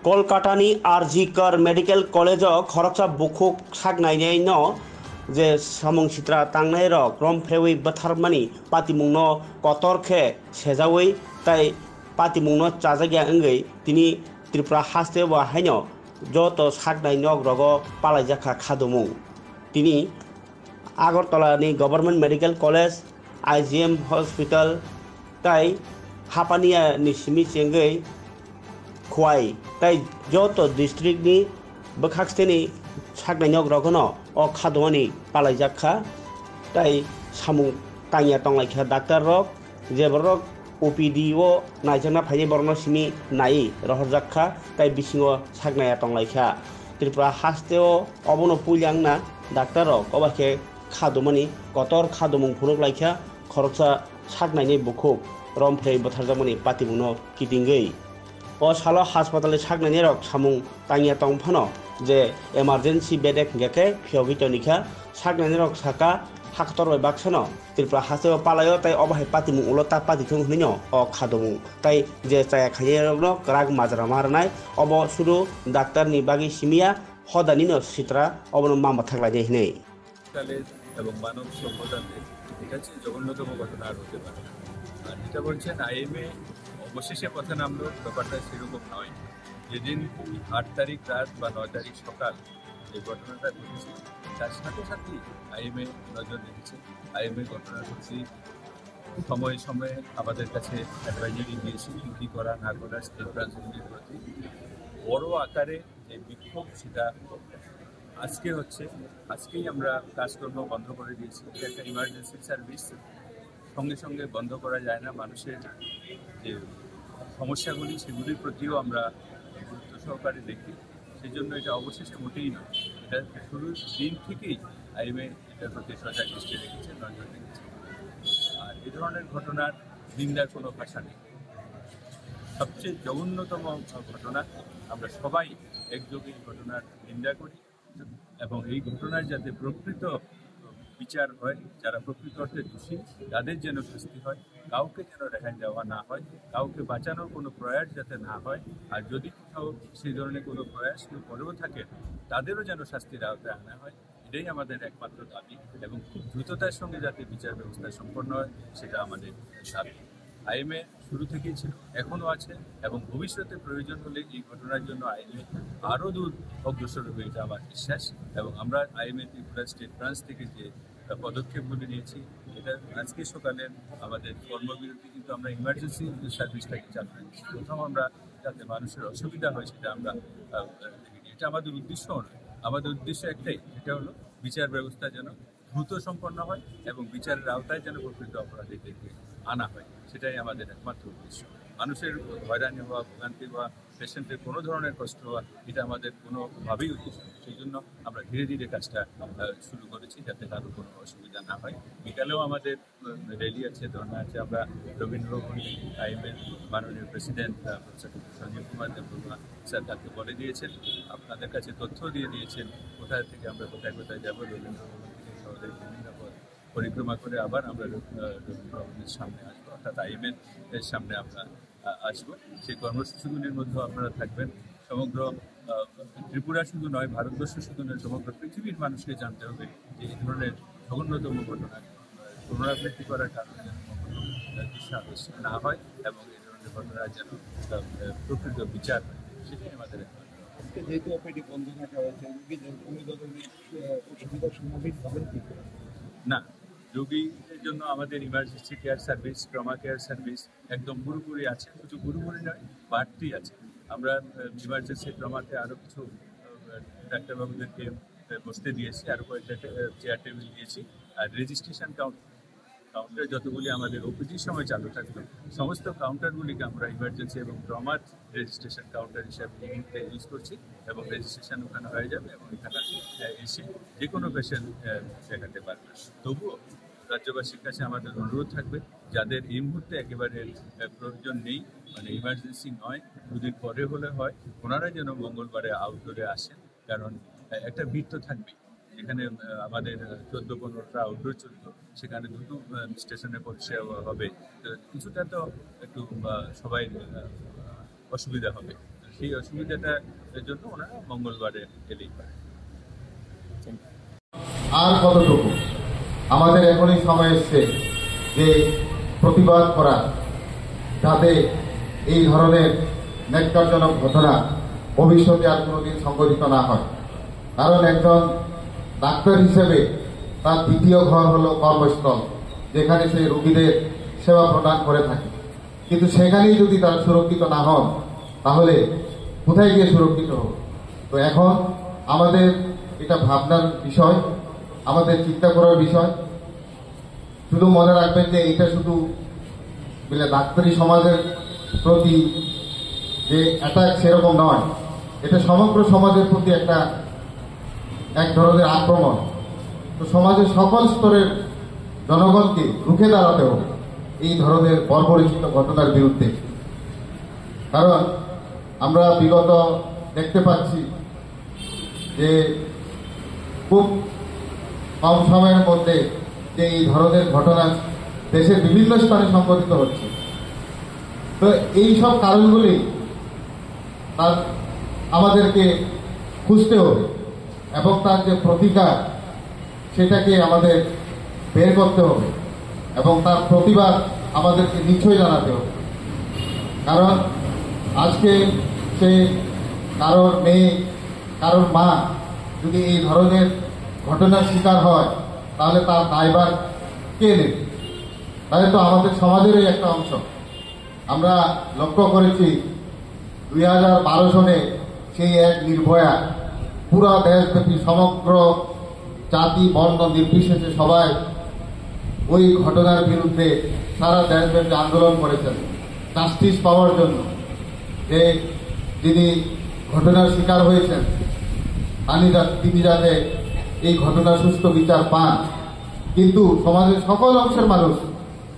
कलकातानि आरजिकर medical college खरकसा बुखुक सागनायनो जे सामुं सित्रा तांनाय रक रम फ्रेवै बथारमानि पातिमुंनो कतरखे सेजावै ताई पातिमुंनो चाजागिया अंगै तिनि त्रिपुरा हास्ते वाहायनो जत सागनाय नग रगो पालायजाखा खादुमुं तिनि आगरतलानि government medical college IGM hospital ताई हापानिया निसिमि चेंगै खुवाई ताई जत डिस्ट्रिक्ट नि बखाक्सतेनि सागनाय नग रगनो अ खादुमानि पालायजाखा ताई सामुं तांया तंलायखा डाक्टर रक जेबर रक ओपीडी ओ नायजना फाइने बरनो सिमी नाई रहरजाखा ताई बिसिङो सागनाया तंलायखा त्रिपुरा हास्तेओ अबनो पुइलांना डाक्टर रक अबाखे खादुमानि कतर खादुमुं फुरुगलायखा खरकसा सागनायनि बुखुक रमफ्रै बोथारजामनि पातिमुंनो किटिंगै ओ सालो हासपाताल सागनायनि रक सामुं तांया तंफानो जे इमारजेंसी बेडेक गेके फियोगितनिखा सागनायनि रक साका हाकतर बाक्सनो त्रिपुरा हासो पालायो ताई अबाहाय पातिमुं उलता पातिथुं हनिनो अ खादुमुं ताई जे चाया खायनो राग माजरा मारनाय अब सुरु डाक्टर नि बागि सिमिया हदानिनो सित्रा अबनो मामा थागलायदे हनै কলেজ এবং মানব সম্পদাতে এটা হচ্ছে জঘন্যতম ঘটনা আর হতে পারে আর যেটা বলছেন আইএমএ অবশেষে পথে নামলো ব্যাপারটা সেরকম নয় যেদিন ৮ তারিখ রাত বা ৯ তারিখ সকাল এই ঘটনাটা ঘটেছে তার সাথে সাথেই আইএমএ নজর রেখেছে আইএমএ ঘটনার প্রতি সময়ে সময়ে আমাদের কাছে অ্যাডভাইজারি দিয়েছে কী করা না করা স্টেট ব্রাঞ্চগুলির প্রতি বড় আকারে যে বিক্ষোভ সেটা আজকে হচ্ছে আজকেই আমরা কাজকর্ম বন্ধ করে দিয়েছি এটা একটা ইমার্জেন্সি সার্ভিস সঙ্গে সঙ্গে বন্ধ করা যায় না মানুষের যে সমস্যাগুলি সেগুলির প্রতিও আমরা গুরুত্ব সহকারে দেখি সেই জন্য এটা অবশেষে মোটেই নয় এটা শুরুর দিন থেকেই আইএমএ এটার প্রতি সজাগ দৃষ্টি রেখেছে নজর রেখেছে আর এ ধরনের ঘটনার নিন্দার কোনো ভাষা নেই সবচেয়ে জঘন্যতম ঘটনা আমরা সবাই একযোগে এই ঘটনার নিন্দা করি এবং এই ঘটনার যাতে প্রকৃত বিচার হয় যারা প্রকৃত অর্থে দোষী তাদের যেন শাস্তি হয় কাউকে যেন রেহাই দেওয়া না হয় কাউকে বাঁচানোর কোনো প্রয়াস যাতে না হয় আর যদি কোথাও সেই ধরনের কোনো প্রয়াস কেউ করেও থাকে তাদেরও যেন শাস্তির আওতায় আনা হয় এটাই আমাদের একমাত্র দাবি এবং খুব দ্রুততার সঙ্গে যাতে বিচার ব্যবস্থা সম্পন্ন হয় সেটা আমাদের দাবি আইএমএ শুরু থেকেই ছিল এখনও আছে এবং ভবিষ্যতে প্রয়োজন হলে এই ঘটনার জন্য আইএমএ আরও দূর অগ্রসর হবে এটা আমার বিশ্বাস এবং আমরা আইএমএ ত্রিপুরা স্টেট ব্রাঞ্চ থেকে যে পদক্ষেপগুলি নিয়েছি এটা আজকে সকালের আমাদের কর্মবিরতি কিন্তু আমরা ইমার্জেন্সি সার্ভিসটাকে চালু রেখেছি প্রথম আমরা যাতে মানুষের অসুবিধা হয় সেটা আমরা দেখিনি এটা আমাদের উদ্দেশ্যও নয় আমাদের উদ্দেশ্য একটাই সেটা হলো বিচার ব্যবস্থা যেন দ্রুত সম্পন্ন হয় এবং বিচারের আওতায় যেন প্রকৃত অপরাধীদেরকে আনা হয় সেটাই আমাদের একমাত্র উদ্দেশ্য মানুষের হয়রানি হওয়া ভোগান্তি হওয়া পেশেন্টের কোনো ধরনের কষ্ট হওয়া এটা আমাদের কোনোভাবেই উদ্দেশ্য সেই জন্য আমরা ধীরে ধীরে কাজটা শুরু করেছি যাতে কারো কোনো অসুবিধা না হয় বিকালেও আমাদের র্যালি আছে ধর্না আছে আমরা রবীন্দ্রভবনে আইএমএর মাননীয় president professor Sanjeev Kumar Debbarma sir তাকে বলে দিয়েছেন আপনাদের কাছে তথ্য দিয়ে দিয়েছেন কোথায় থেকে আমরা কোথায় কোথায় যাবো রবীন্দ্রভবন থেকে শহরের বিভিন্ন পথ পরিক্রমা করে আবার আমরা রবীন্দ্রভবনের সামনে আসবো অর্থাৎ আইএমএর সামনে আমরা আসবো সেই কর্মসূচিগুলির মধ্যেও আপনারা থাকবেন সমগ্র ত্রিপুরা শুধু নয় ভারতবর্ষ শুধু নয় সমগ্র পৃথিবীর মানুষকে জানতে হবে যে এই ধরনের জঘন্যতম ঘটনা পুনরাবৃত্তি করার কারণে যেন দুঃসাহস না হয় এবং এই ধরনের ঘটনা যেন প্রকৃত বিচার হয় সেটাই আমাদের যেহেতু অপিডি বন্ধ থাকা হয়েছে কোনো ধরনের অসুবিধার সম্মুখীন হবেন কি না রোগীদের জন্য আমাদের emergency care service trauma care service একদম পুরোপুরি আছে শুধু পুরোপুরি নয় বাড়তি আছে আমরা ইমার্জেন্সি ট্রমাতে আরও কিছু ডাক্তারবাবুদেরকে বসতে দিয়েছি আরও কয়েকটা চেয়ার টেবিল দিয়েছি আর রেজিস্ট্রেশন কাউন্টার যতগুলি আমাদের ওপিডির সময় চালু থাকলো সমস্ত কাউন্টারগুলিকে আমরা ইমার্জেন্সি এবং ট্রমার রেজিস্ট্রেশন কাউন্টার হিসাবে এই মুহূর্তে ইউজ করছি এবং রেজিস্ট্রেশন ওখানে হয়ে যাবে এবং এখানে এসে যে কোনো পেশেন্ট দেখাতে পারবে তবুও রাজ্যবাসীর কাছে আমাদের অনুরোধ থাকবে যাদের এই মুহূর্তে একেবারে প্রয়োজন নেই মানে ইমার্জেন্সি নয় দুদিন পরে হলে হয় ওনারা যেন মঙ্গলবারে আউটডোরে আসেন কারণ একটা ভিড় তো থাকবেই যেখানে আমাদের 14-15টা আউটডোর চলতো সেখানে দুটো স্টেশনে পরিষেবা হবে কিছুটা তো একটু সবাই অসুবিধা হবে সেই অসুবিধাটা এর জন্য ওনারা মঙ্গলবারে এলেই পারে। আর কতটুকু আমাদের এখনই সময় এসছে যে প্রতিবাদ করা, যাতে এই ধরনের ন্যাক্কারজনক ঘটনা ভবিষ্যতে আর কোনোদিন সংঘটিত না হয়। কারণ একজন ডাক্তার হিসেবে তার দ্বিতীয় ঘর হলো কর্মস্থল, যেখানে সে রোগীদের সেবা প্রদান করে থাকে। কিন্তু সেখানেই যদি তারা সুরক্ষিত না হন, তাহলে কোথায় গিয়ে সুরক্ষিত হবে? তো এখন আমাদের এটা ভাবনার বিষয়, আমাদের চিন্তা করার বিষয়। শুধু মনে রাখবেন যে এটা শুধু ডাক্তারি সমাজের প্রতি যে অ্যাটাক সেরকম নয়, এটা সমগ্র সমাজের প্রতি এক ধরনের আক্রমণ। তো সমাজের সকল স্তরের জনগণকে রুখে দাঁড়াতে হবে এই ধরনের বর্বরচিত ঘটনার বিরুদ্ধে। কারণ আমরা বিগত দেখতে পাচ্ছি যে খুব কম সময়ের মধ্যে যে এই ধরনের ঘটনা দেশের বিভিন্ন স্থানে সংঘটিত হচ্ছে। তো এই সব কারণগুলি তার আমাদেরকে খুঁজতে হবে এবং তার যে প্রতিকার সেটাকে আমাদের বের করতে হবে এবং তার প্রতিবাদ আমাদেরকে নিশ্চয়ই জানাতে হবে। কারণ আজকে সে কারোর মেয়ে, কারোর মা যদি এই ধরনের ঘটনার শিকার হয়, তাহলে তার দায়ভার কে নেবে? তাহলে তো আমাদের সমাজেরই একটা অংশ। আমরা লক্ষ্য করেছি 2012 সনে সেই এক নির্ভয়া পুরো দেশব্যাপী সমগ্র জাতি বর্ণ নির্বিশেষে সবাই ওই ঘটনার বিরুদ্ধে সারা দেশব্যাপী আন্দোলন করেছেন জাস্টিস পাওয়ার জন্য, যে যিনি ঘটনার শিকার হয়েছেন তিনি যাতে এই ঘটনার সুষ্ঠু বিচার পান। কিন্তু সমাজের সকল অংশের মানুষ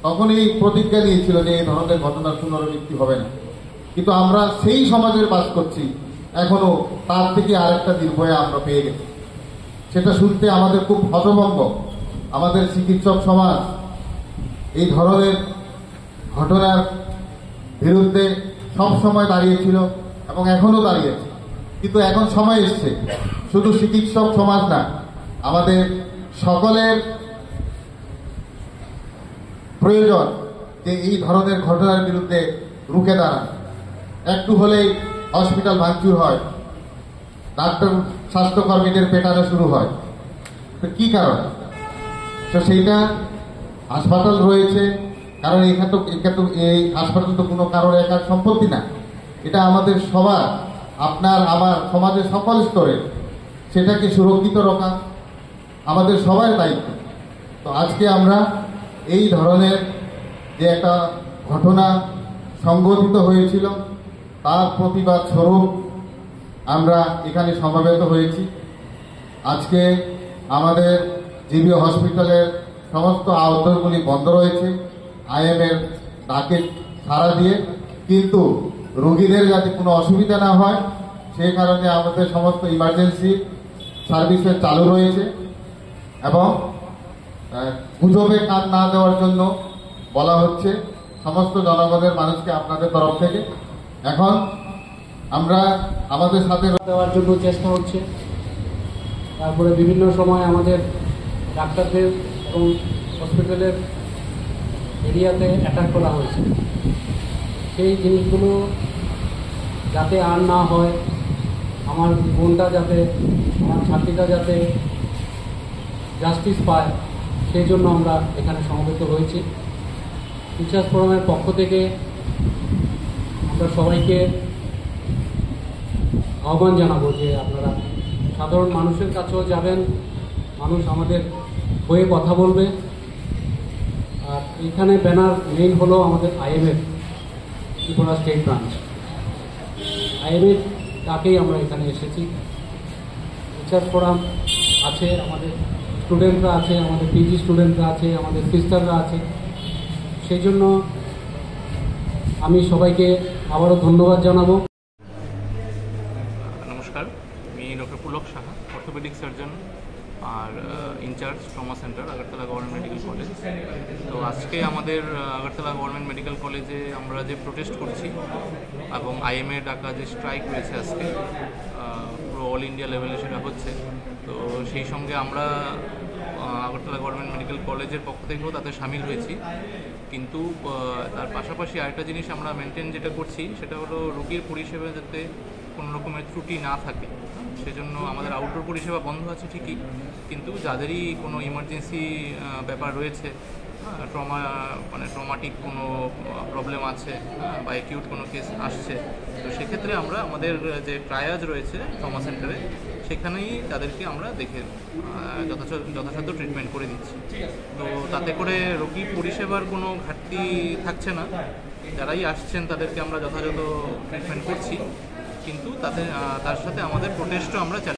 তখন এই প্রতিজ্ঞা নিয়েছিল যে এই ধরনের ঘটনার পুনরাবৃত্তি হবে না। কিন্তু আমরা সেই সমাজের বাস করছি, এখনো তার থেকে আরেকটা নির্ভয়া আমরা পেয়ে গেছি। সেটা শুনতে আমাদের খুব হতভম্ব। আমাদের চিকিৎসক সমাজ এই ধরনের ঘটনার বিরুদ্ধে সব সময় দাঁড়িয়েছিল এবং এখনো দাঁড়িয়েছে। কিন্তু এখন সময় এসছে শুধু চিকিৎসক সমাজ না, আমাদের সকলের প্রয়োজন যে এই ধরনের ঘটনার বিরুদ্ধে রুখে দাঁড়ান। একটু হলেই হসপিটাল ভাঙচুর হয়, ডাক্তার স্বাস্থ্যকর্মীদের পেটানো শুরু হয়। তো কি কারণ? তো সেইটা হাসপাতাল রয়েছে, কারণ এখানে তো এই হাসপাতাল তো কোনো কারোর একার সম্পত্তি না, এটা আমাদের সবার, আপনার আমার সমাজের সকল স্তরে সেটাকে সুরক্ষিত রাখা আমাদের সবার দায়িত্ব। তো আজকে আমরা এই ধরনের যে একটা ঘটনা সংঘটিত হয়েছিল তার প্রতিবাদ স্বরূপ আমরা এখানে সমাবেত হয়েছি। আজকে আমাদের জিবি হসপিটালের সমস্ত আউটডোরগুলি বন্ধ রয়েছে আইএমের ডাকে সাড়া দিয়ে, কিন্তু রোগীদের যাতে কোনো অসুবিধা না হয় সেই কারণে আমাদের সমস্ত ইমার্জেন্সি সার্ভিসেস চালু রয়েছে এবং গুজবে কান না দেওয়ার জন্য বলা হচ্ছে সমস্ত জনগণের মানুষকে আপনাদের তরফ থেকে। এখন আমরা আমাদের সাথে দেওয়ার জন্য চেষ্টা হচ্ছে। তারপরে বিভিন্ন সময় আমাদের ডাক্তারদের এবং হসপিটালের এরিয়াতে অ্যাটাক করা হয়েছে। সেই জিনিসগুলো যাতে আর না হয়, আমার বোনটা যাতে, আমার ছাত্রীটা যাতে জাস্টিস পায়, সেই জন্য আমরা এখানে সমবেত হয়েছি। টিচার্স ফোরামের পক্ষ থেকে আমরা সবাইকে আহ্বান জানাবো যে আপনারা সাধারণ মানুষের কাছেও যাবেন, মানুষ আমাদের হয়ে কথা বলবে। আর এখানে ব্যানার মেইন হলো আমাদের IMF Tripura state branch, IMF তাকেই আমরা এখানে এসেছি। টিচার্স ফোরাম আছে, আমাদের স্টুডেন্টরা আছে, আমাদের পিজি স্টুডেন্টরা আছে, আমাদের সিস্টাররা আছে। সেই জন্য আমি সবাইকে আবারও ধন্যবাদ জানাবো। নমস্কার, আমি doctor Pulak Saha, orthopedic surgeon, আর in charge trauma centre Agartala government medical college. তো আজকে আমাদের আগরতলা গভর্নমেন্ট মেডিকেল কলেজে আমরা যে প্রোটেস্ট করছি এবং আইএমএ ডাকা যে স্ট্রাইক রয়েছে আজকে পুরো অল ইন্ডিয়া লেভেলে সেটা হচ্ছে, তো সেই সঙ্গে আমরা আগরতলা গভর্নমেন্ট মেডিকেল কলেজের পক্ষ থেকেও তাতে সামিল হয়েছি। কিন্তু তার পাশাপাশি আরেকটা জিনিস আমরা মেনটেন যেটা করছি সেটা হলো রোগীর পরিষেবা যাতে কোনো রকমের ত্রুটি না থাকে, সেজন্য আমাদের আউটডোর পরিষেবা বন্ধ আছে ঠিকই, কিন্তু যাদেরই কোনো ইমার্জেন্সি ব্যাপার রয়েছে, ট্রমাটিক কোনো প্রবলেম আছে বা অ্যাকিউট কোনো কেস আসছে, তো সেক্ষেত্রে আমরা আমাদের যে ট্রায়াজ রয়েছে ট্রমা সেন্টারে সেখানেই তাদেরকে আমরা দেখে যথাসাধ্য ট্রিটমেন্ট করে দিচ্ছি। তো তাতে করে রোগী পরিষেবার কোনো ঘাটতি থাকছে না, যারাই আসছেন তাদেরকে আমরা যথাযথ ট্রিটমেন্ট করছি, কিন্তু তার সাথে আমাদের প্রোটেস্টও আমরা